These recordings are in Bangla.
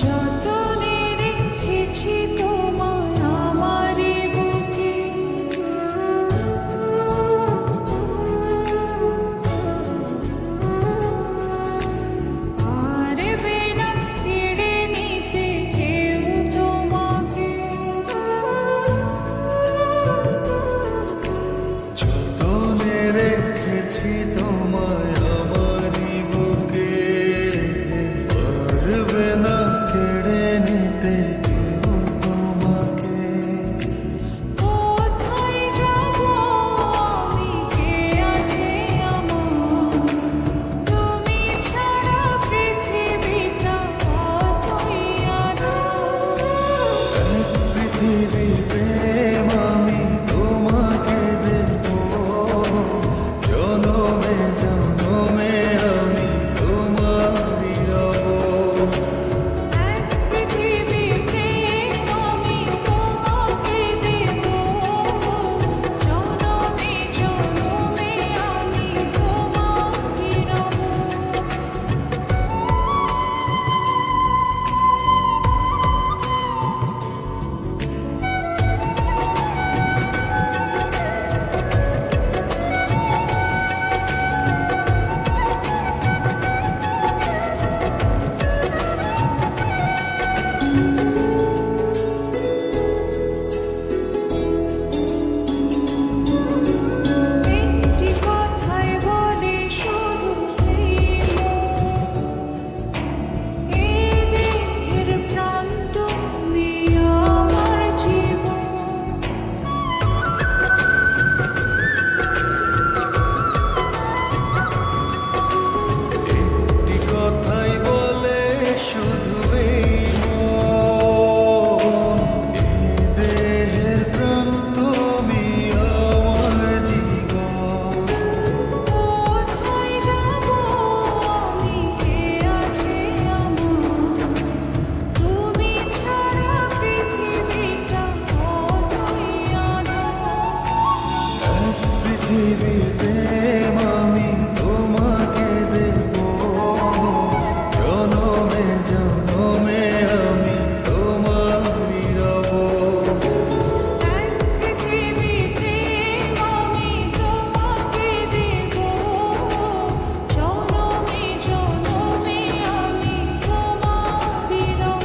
যতনে রেখেছি তোমায় আমারই বুকে, পারবে না কেড়ে নিতে কেউ তোমাকে। যতনে রেখেছি তোমায় আমারই বুকে, পারবে না কেড়ে নিতে কেউ তোমাকে। কোথায় যাব আমি, কে আছে আমার, তুমি ছাড়া পৃথিবীটা কতই আঁধার। এক পৃথিবী প্রেম আমি তোমাকে দেব, জনমে জনমে আমি তোমারই রব। এক পৃথিবী প্রেম আমি তোমাকে দেব, জনমে জনমে আমি তোমারই রব। একটি কথাই বলে শুধু এই মন, এই দেহের প্রাণ তুমি আমার জীবন। একটি কথাই বলে শুধু এই মন, এই দেহের প্রাণ তুমি আমার জীবন। কোথায় যাব আমি, কে আছে আমার, তুমি ছাড়া পৃথিবীটা কতই আঁধার। এক পৃথিবী প্রেম আমি তোমাকে দেব, জনমে জনমে আমি তোমারই রব। এক পৃথিবী প্রেম আমি তোমাকে দেব, জনমে জনমে আমি তোমারই রব।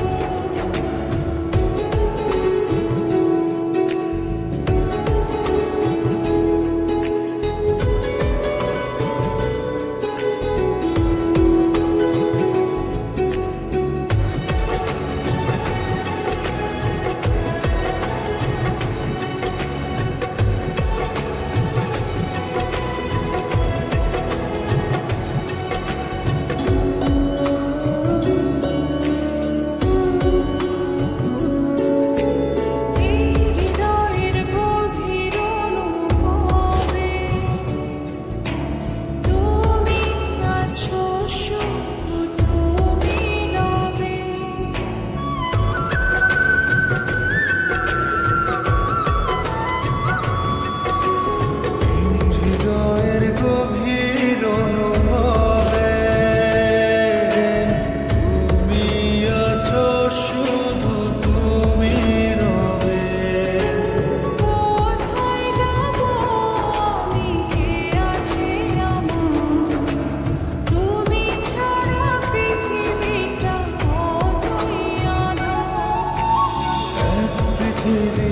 এই হৃদয়ের গভীর অনুভবে তুমি আছো, শুধু তুমি রবে। হৃদয়ের গভীর অনুভবে তুমি আছো, শুধু তুমি রবে। কোথায় যাব আমি, কে আছে আমার, তুমি ছাড়া পৃথিবীটা কতই আঁধার। এক পৃথিবী